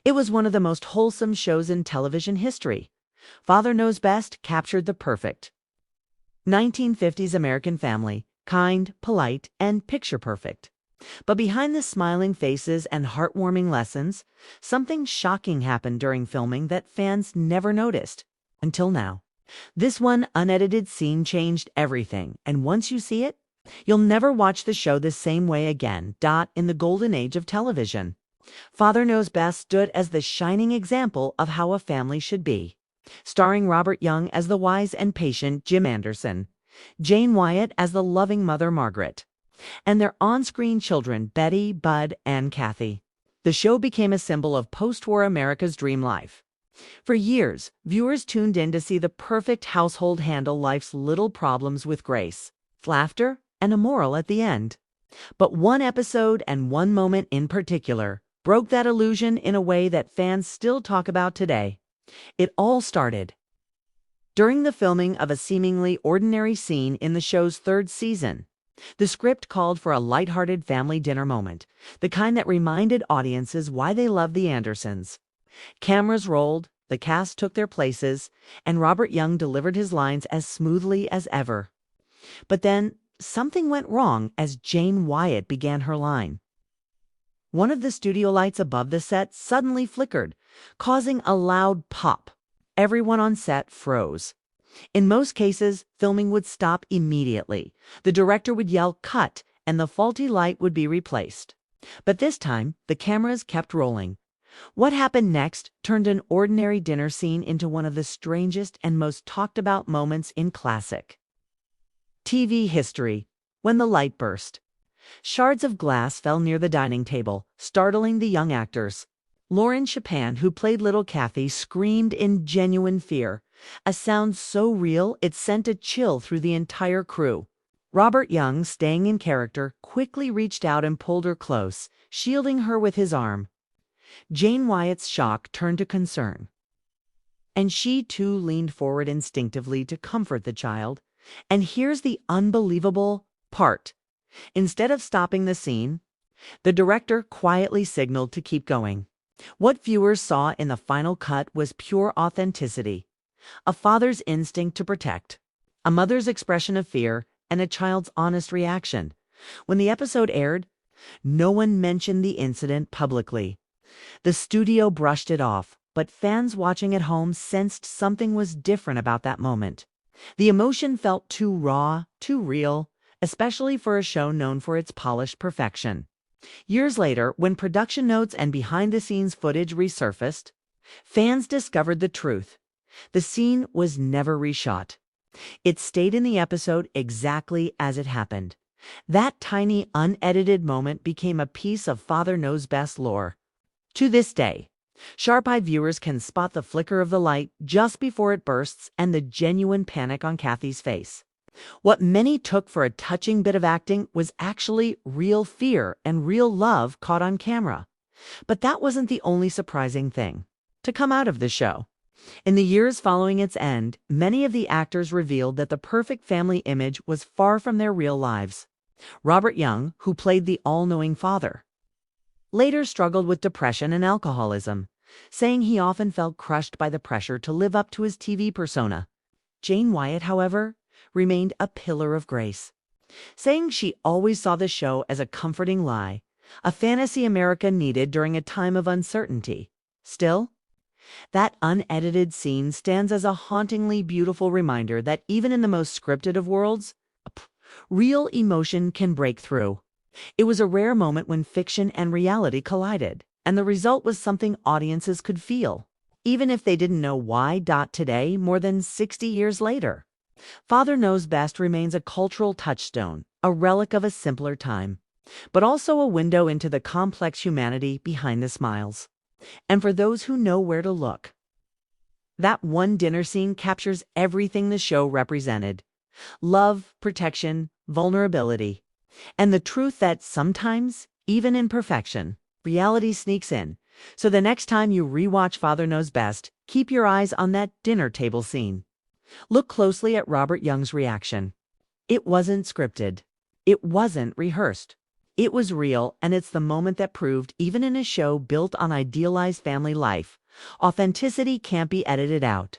It was one of the most wholesome shows in television history. Father Knows Best captured the perfect 1950s American family, kind, polite, and picture-perfect. But behind the smiling faces and heartwarming lessons, something shocking happened during filming that fans never noticed. Until now. This one unedited scene changed everything, and once you see it, you'll never watch the show the same way again. In the golden age of television, Father Knows Best stood as the shining example of how a family should be. Starring Robert Young as the wise and patient Jim Anderson, Jane Wyatt as the loving mother Margaret, and their on-screen children Betty, Bud, and Kathy. The show became a symbol of post-war America's dream life. For years, viewers tuned in to see the perfect household handle life's little problems with grace, laughter, and a moral at the end. But one episode and one moment in particular broke that illusion in a way that fans still talk about today. It all started during the filming of a seemingly ordinary scene in the show's third season. The script called for a lighthearted family dinner moment, the kind that reminded audiences why they loved the Andersons. Cameras rolled, the cast took their places, and Robert Young delivered his lines as smoothly as ever. But then, something went wrong as Jane Wyatt began her line. One of the studio lights above the set suddenly flickered, causing a loud pop. Everyone on set froze. In most cases, filming would stop immediately. The director would yell, "Cut," and the faulty light would be replaced. But this time, the cameras kept rolling. What happened next turned an ordinary dinner scene into one of the strangest and most talked about moments in classic TV history, when the light burst. Shards of glass fell near the dining table, startling the young actors. Lauren Chapin, who played little Kathy, screamed in genuine fear, a sound so real it sent a chill through the entire crew. Robert Young, staying in character, quickly reached out and pulled her close, shielding her with his arm. Jane Wyatt's shock turned to concern, and she too leaned forward instinctively to comfort the child. And here's the unbelievable part. Instead of stopping the scene, the director quietly signaled to keep going. What viewers saw in the final cut was pure authenticity. A father's instinct to protect, a mother's expression of fear, and a child's honest reaction. When the episode aired, no one mentioned the incident publicly. The studio brushed it off, but fans watching at home sensed something was different about that moment. The emotion felt too raw, too real, especially for a show known for its polished perfection. Years later, when production notes and behind-the-scenes footage resurfaced, fans discovered the truth. The scene was never reshot. It stayed in the episode exactly as it happened. That tiny, unedited moment became a piece of Father Knows Best lore. To this day, sharp-eyed viewers can spot the flicker of the light just before it bursts and the genuine panic on Kathy's face. What many took for a touching bit of acting was actually real fear and real love caught on camera. But that wasn't the only surprising thing to come out of the show. In the years following its end, many of the actors revealed that the perfect family image was far from their real lives. Robert Young, who played the all-knowing father, later struggled with depression and alcoholism, saying he often felt crushed by the pressure to live up to his TV persona. Jane Wyatt, however, remained a pillar of grace, saying she always saw the show as a comforting lie, a fantasy America needed during a time of uncertainty. Still, that unedited scene stands as a hauntingly beautiful reminder that even in the most scripted of worlds, real emotion can break through. It was a rare moment when fiction and reality collided, and the result was something audiences could feel, even if they didn't know why. Today, more than 60 years later, Father Knows Best remains a cultural touchstone, a relic of a simpler time, but also a window into the complex humanity behind the smiles. And for those who know where to look, that one dinner scene captures everything the show represented: love, protection, vulnerability, and the truth that sometimes, even in perfection, reality sneaks in. So the next time you rewatch Father Knows Best, keep your eyes on that dinner table scene. Look closely at Robert Young's reaction. It wasn't scripted. It wasn't rehearsed. It was real, and it's the moment that proved, even in a show built on idealized family life, authenticity can't be edited out.